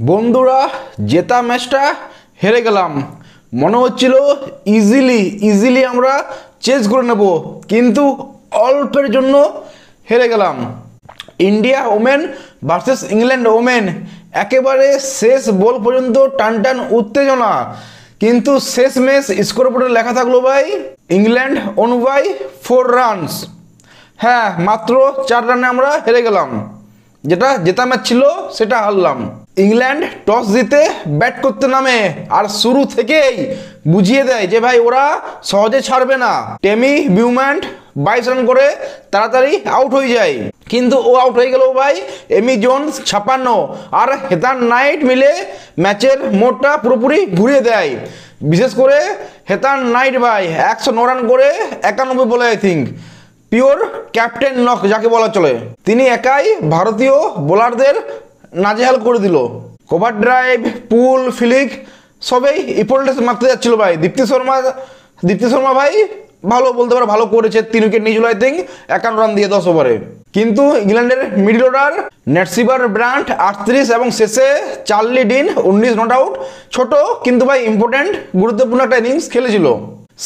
বন্ধুরা, জেতা ম্যাচটা হেরে গেলাম। মনে হচ্ছিল ইজিলি আমরা চেস করে নেব, কিন্তু অল্পের জন্য হেরে গেলাম। India women versus England women, একেবারে শেষ বল পর্যন্ত টান উত্তেজনা, কিন্তু শেষ ম্যাচ স্কোর বোর্ডে লেখা থাকলো ভাই ইংল্যান্ড ওন বাই 4 রানস। হ্যাঁ, মাত্র 4 রানে আমরা হেরে গেলাম। যেটা জেতা ম্যাচ ছিল সেটা হারলাম। ইংল্যান্ড টস জিতে ব্যাট করতে নামে আর শুরু থেকেই বুঝিয়ে দেয় যে ভাই ওরা সহজে ছাড়বে না। টেমি বিউম্যান্ট 22 রান করে তাড়াতাড়ি আউট হয়ে যায়, কিন্তু ও আউট হয়ে গেল ভাই এমি জোন্স 56 আর হেথান নাইট মিলে ম্যাচের মোড়টা পুরোপুরি ঘুরিয়ে দেয়। বিশেষ করে হেথান নাইট ভাই 109 রান করে 91 বলে I think pure captain knock যাকে বলা চলে। তিনি একাই ভারতীয় বোলারদের নাজেহাল করে দিল। কভার ড্রাইভ, পুল, ফিলিক সবেই ইম্পর্টেন্স মারতে যাচ্ছিল ভাই। দীপ্তি শর্মা ভাই ভালো বলতে পারে, ভালো করেছে, 3 উইকেট নিয়েছিল আই থিঙ্ক 51 রান দিয়ে 10 ওভারে। কিন্তু ইংল্যান্ডের মিডল অর্ডার নেটসিবার ব্র্যান্ট 38 এবং শেষে চার্লি ডিন 19 নট আউট। ছোট কিন্তু ভাই ইম্পর্টেন্ট গুরুত্বপূর্ণ একটা ইনিংস খেলেছিল।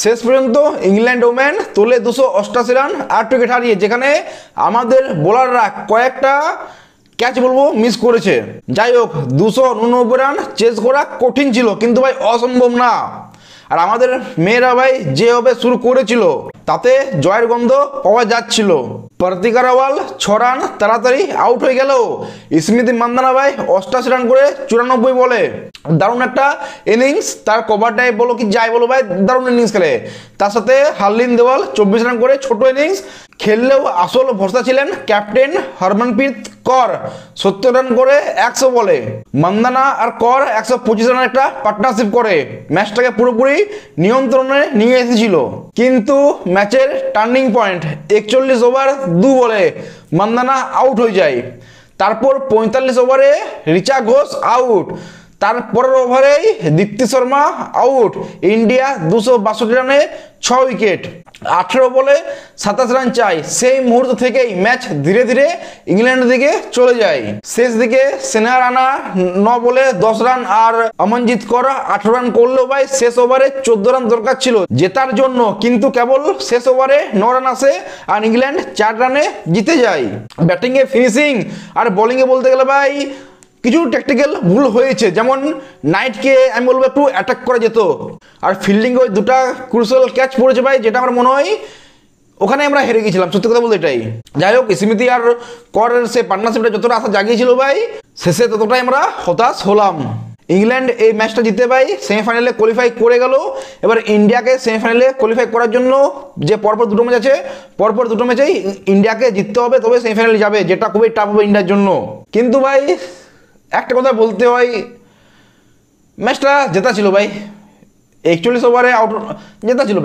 শেষ পর্যন্ত ইংল্যান্ড ওমেন তোলে 288 রান 8 উইকেট হারিয়ে, যেখানে আমাদের বোলাররা কয়েকটা ক্যাচ বলবো মিস করেছে। যাই হোক, 289 রান চেস করা কঠিন ছিল, কিন্তু ভাই অসম্ভব না। আর আমাদের মেয়েরা ভাই যেভাবে শুরু করেছিল তাতে জয়ের গন্ধ পাওয়া যাচ্ছিল। প্রতিকা রাওয়াল 6 রান তাড়াতাড়ি আউট হয়ে গেল। স্মৃতি মান্দানা ভাই 88 রান করে 94 বলে দারুণ একটা ইনিংস। তার কভার ড্রাইভ বলো কি যাই বলো ভাই, দারুণ ইনিংস খেলে। তার সাথে হার্লিন দেওয়াল 24 রান করে ছোট ইনিংস খেললেও আসল ভরসা ছিলেন ক্যাপ্টেন হরমনপ্রীত কৌর 70 রান করে 100 বলে। মান্দানা আর কৌর 125 রানের একটা পার্টনারশিপ করে ম্যাচটাকে পুরোপুরি নিয়ন্ত্রণে নিয়ে এসেছিল। কিন্তু ম্যাচের টার্নিং পয়েন্ট 41 ওভার 2 বলে মান্দানা আউট হয়ে যায়। তারপর 45 ওভারে রিচা ঘোষ আউট। তারপরের ওভারেই দীপ্তি শর্মা আউট। ইন্ডিয়া 262 রানে 6 উইকেট, 18 বলে 27 রান চাই। সেই মুহূর্ত থেকেই ম্যাচ ধীরে ধীরে ইংল্যান্ডের দিকে চলে যায়। শেষ দিকে সেনা রানা 9 বলে 10 রান আর অমনজিৎ কর 18 রান করলেও ভাই শেষ ওভারে 14 রান দরকার ছিল জেতার জন্য, কিন্তু কেবল শেষ ওভারে 9 রান আসে আর ইংল্যান্ড 4 রানে জিতে যায়। ব্যাটিংয়ে ফিনিশিং আর বোলিংয়ে বলতে গেলে ভাই কিছু ট্যাকটিক্যাল ভুল হয়েছে, যেমন নাইটকে আমি বলবো একটু অ্যাটাক করা যেত। আর ফিল্ডিংয়ে ওই 2টা ক্রুশাল ক্যাচ পড়েছে ভাই, যেটা আমার মনে হয় ওখানে আমরা হেরে গেছিলাম, সত্যি কথা বলতে এটাই। যাই হোক, স্মৃতি আর করের সে পার্টনারশিপটা যতটা আশা জাগিয়েছিল ভাই, শেষে ততটাই আমরা হতাশ হলাম। ইংল্যান্ড এই ম্যাচটা জিতে ভাই সেমিফাইনালে কোয়ালিফাই করে গেল। এবার ইন্ডিয়াকে সেমিফাইনালে কোয়ালিফাই করার জন্য যে পরপর 2টো ম্যাচ আছে, পরপর 2টো ম্যাচেই ইন্ডিয়াকে জিততে হবে, তবে সেমিফাইনালে যাবে, যেটা খুবই টাফ হবে ইন্ডিয়ার জন্য। কিন্তু ভাই একটা কথা বলতে হয়, ম্যাচটা জেতা ছিল ভাই। 41 ওভারে আউট জেতা ছিল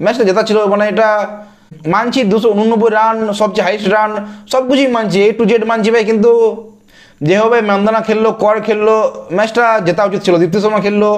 ম্যাচটা জেতা ছিল। মানে এটা মানছি, 289 রান সবচেয়ে হাইস্ট রান, সব কিছুই মানছি, A to Z মানছি ভাই। কিন্তু যেভাবে মান্দানা খেললো, কর খেললো, ম্যাচটা জেতা উচিত ছিল। দীপ্তি শর্মা খেললো।